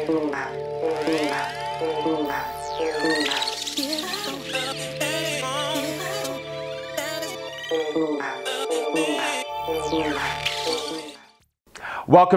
Welcome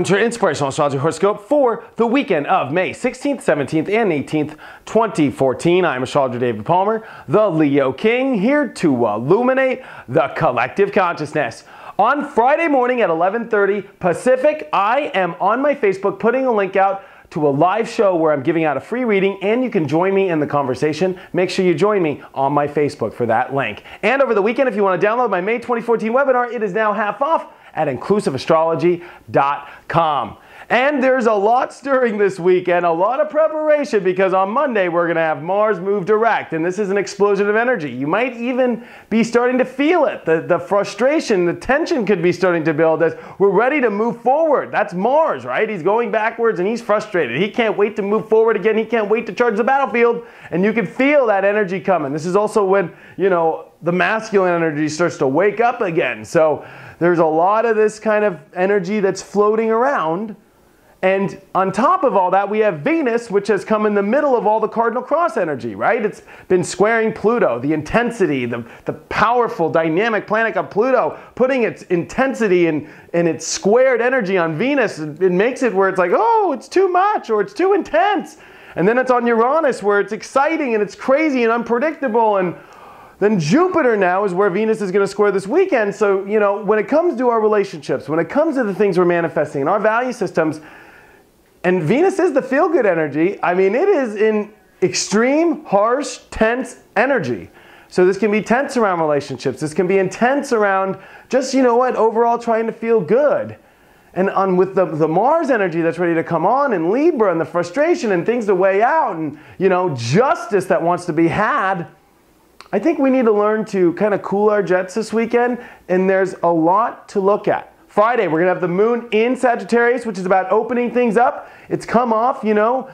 to your Inspirational Astrology Horoscope for the weekend of May 16th, 17th, and 18th, 2014. I'm Astrologer David Palmer, the Leo King, here to illuminate the collective consciousness. On Friday morning at 11:30 Pacific, I am on my Facebook putting a link out to a live show where I'm giving out a free reading, and you can join me in the conversation. Make sure you join me on my Facebook for that link. And over the weekend, if you want to download my May 2014 webinar, it is now half off at inclusiveastrology.com. And there's a lot stirring this weekend, a lot of preparation, because on Monday we're going to have Mars move direct, and this is an explosion of energy. You might even be starting to feel it. The frustration, the tension could be starting to build as we're ready to move forward. That's Mars, right? He's going backwards and he's frustrated. He can't wait to move forward again. He can't wait to charge the battlefield, and you can feel that energy coming. This is also when, you know, the masculine energy starts to wake up again. So there's a lot of this kind of energy that's floating around. And on top of all that, we have Venus, which has come in the middle of all the cardinal cross energy, right? It's been squaring Pluto, the intensity, the powerful, dynamic planet of Pluto, putting its intensity and its squared energy on Venus. It makes it where it's like, oh, it's too much or it's too intense. And then it's on Uranus where it's exciting and it's crazy and unpredictable. And then Jupiter now is where Venus is going to square this weekend. So, you know, when it comes to our relationships, when it comes to the things we're manifesting in our value systems, and Venus is the feel-good energy. I mean, it is in extreme, harsh, tense energy. So this can be tense around relationships. This can be intense around just, you know what, overall trying to feel good. And with the Mars energy that's ready to come on, and Libra, and the frustration and things to weigh out, and, you know, justice that wants to be had, I think we need to learn to kind of cool our jets this weekend, and there's a lot to look at. Friday, we're going to have the moon in Sagittarius, which is about opening things up. It's come off, you know,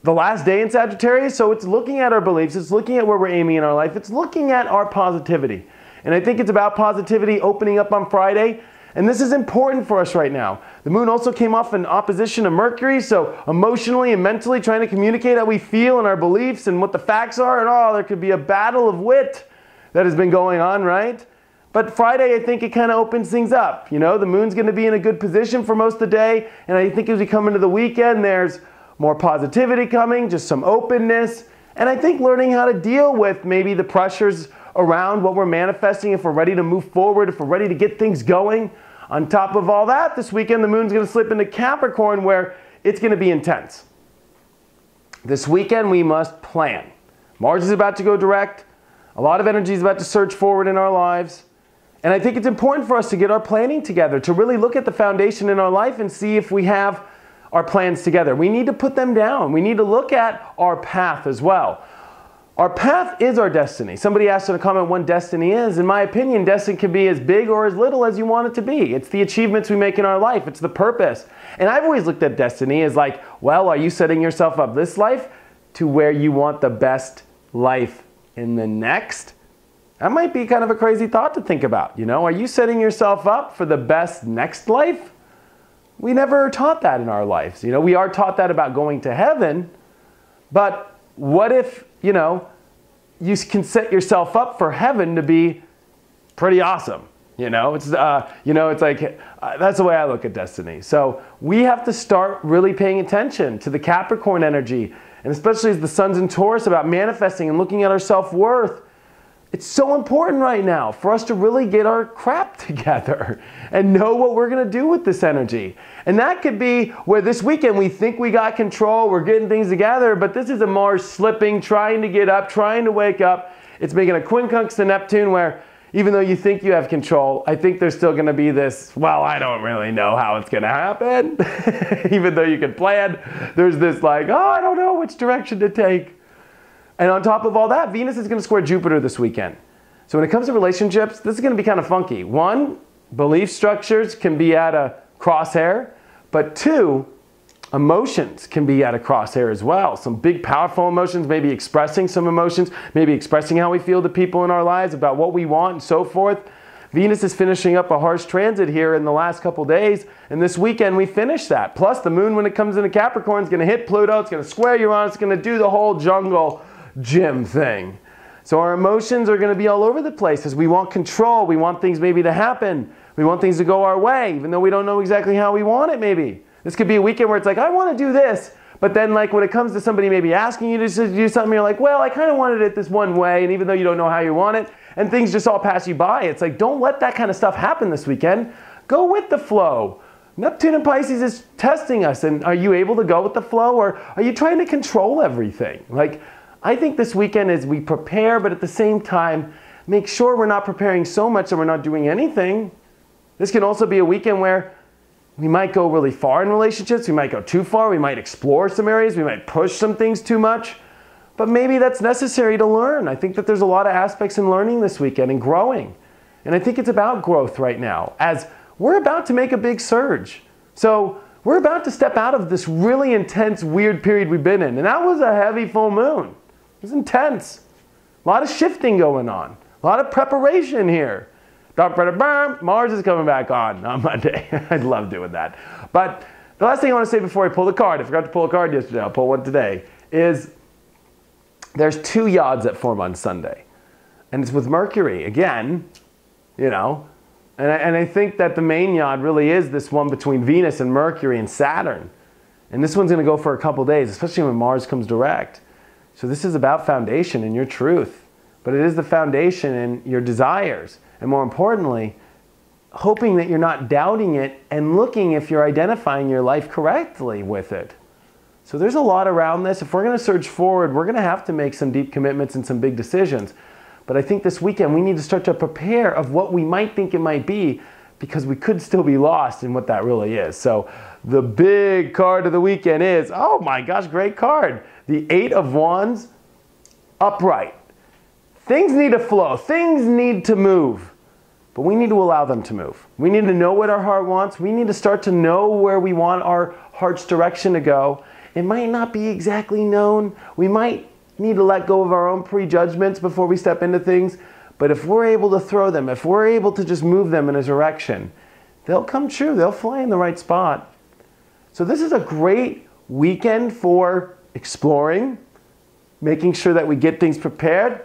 the last day in Sagittarius, so it's looking at our beliefs. It's looking at where we're aiming in our life. It's looking at our positivity. And I think it's about positivity opening up on Friday. And this is important for us right now. The moon also came off in opposition to Mercury, so emotionally and mentally trying to communicate how we feel and our beliefs and what the facts are. And oh, there could be a battle of wit that has been going on, right? But Friday, I think it kind of opens things up. You know, the moon's going to be in a good position for most of the day. And I think as we come into the weekend, there's more positivity coming, just some openness. And I think learning how to deal with maybe the pressures around what we're manifesting, if we're ready to move forward, if we're ready to get things going. On top of all that, this weekend, the moon's going to slip into Capricorn, where it's going to be intense. This weekend, we must plan. Mars is about to go direct. A lot of energy is about to surge forward in our lives. And I think it's important for us to get our planning together, to really look at the foundation in our life and see if we have our plans together. We need to put them down. We need to look at our path as well. Our path is our destiny. Somebody asked in a comment what destiny is. In my opinion, destiny can be as big or as little as you want it to be. It's the achievements we make in our life. It's the purpose. And I've always looked at destiny as like, well, are you setting yourself up this life to where you want the best life in the next? That might be kind of a crazy thought to think about. You know, are you setting yourself up for the best next life? We never are taught that in our lives. You know, we are taught that about going to heaven, but what if, you know, you can set yourself up for heaven to be pretty awesome? You know, it's like, that's the way I look at destiny. So we have to start really paying attention to the Capricorn energy, and especially as the sun's in Taurus, about manifesting and looking at our self-worth. It's so important right now for us to really get our crap together and know what we're going to do with this energy. And that could be where this weekend we think we got control, we're getting things together, but this is a Mars slipping, trying to get up, trying to wake up. It's making a quincunx to Neptune where even though you think you have control, I think there's still going to be this, well, I don't really know how it's going to happen. Even though you can plan, there's this like, oh, I don't know which direction to take. And on top of all that, Venus is going to square Jupiter this weekend. So when it comes to relationships, this is going to be kind of funky. One, belief structures can be at a crosshair. But two, emotions can be at a crosshair as well. Some big, powerful emotions, maybe expressing some emotions, maybe expressing how we feel to people in our lives about what we want and so forth. Venus is finishing up a harsh transit here in the last couple days, and this weekend we finish that. Plus the moon, when it comes into Capricorn, is going to hit Pluto, it's going to square Uranus, it's going to do the whole jungle gym thing. So our emotions are going to be all over the place as we want control, we want things maybe to happen, we want things to go our way, even though we don't know exactly how we want it maybe. This could be a weekend where it's like, I want to do this, but then like when it comes to somebody maybe asking you to do something, you're like, well, I kind of wanted it this one way, and even though you don't know how you want it, and things just all pass you by, it's like, don't let that kind of stuff happen this weekend. Go with the flow. Neptune and Pisces is testing us, and are you able to go with the flow, or are you trying to control everything? Like, I think this weekend is we prepare, but at the same time, make sure we're not preparing so much that we're not doing anything. This can also be a weekend where we might go really far in relationships, we might go too far, we might explore some areas, we might push some things too much, but maybe that's necessary to learn. I think that there's a lot of aspects in learning this weekend and growing. And I think it's about growth right now, as we're about to make a big surge. So we're about to step out of this really intense, weird period we've been in. And that was a heavy full moon. It was intense. A lot of shifting going on. A lot of preparation here. Mars is coming back on Monday. I'd love doing that. But the last thing I want to say before I pull the card, I forgot to pull a card yesterday, I'll pull one today, is there's two yods that form on Sunday. And it's with Mercury. Again, you know, and I think that the main yod really is this one between Venus and Mercury and Saturn. And this one's going to go for a couple days, especially when Mars comes direct. So this is about foundation and your truth. But it is the foundation in your desires. And more importantly, hoping that you're not doubting it and looking if you're identifying your life correctly with it. So there's a lot around this. If we're going to surge forward, we're going to have to make some deep commitments and some big decisions. But I think this weekend we need to start to prepare of what we might think it might be, because we could still be lost in what that really is. So the big card of the weekend is, oh my gosh, great card. The Eight of Wands, upright. Things need to flow. Things need to move. But we need to allow them to move. We need to know what our heart wants. We need to start to know where we want our heart's direction to go. It might not be exactly known. We might need to let go of our own prejudgments before we step into things. But if we're able to throw them, if we're able to just move them in a direction, they'll come true. They'll fly in the right spot. So this is a great weekend for exploring, making sure that we get things prepared,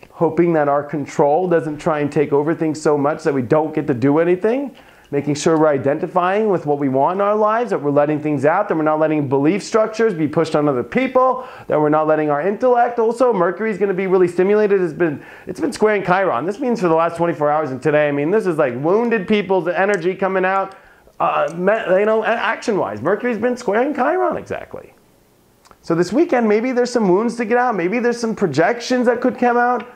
hoping that our control doesn't try and take over things so much that we don't get to do anything, making sure we're identifying with what we want in our lives, that we're letting things out, that we're not letting belief structures be pushed on other people, that we're not letting our intellect. Also, Mercury is going to be really stimulated. It's been squaring Chiron. This means for the last 24 hours and today, I mean, this is like wounded people's energy coming out, you know, action-wise. Mercury's been squaring Chiron exactly. So this weekend, maybe there's some wounds to get out. Maybe there's some projections that could come out.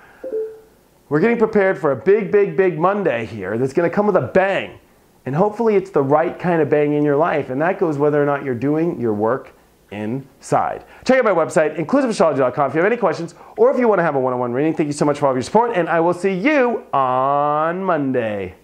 We're getting prepared for a big, big, big Monday here that's going to come with a bang. And hopefully it's the right kind of bang in your life. And that goes whether or not you're doing your work inside. Check out my website, inclusiveastrology.com, if you have any questions or if you want to have a one-on-one reading. Thank you so much for all of your support, and I will see you on Monday.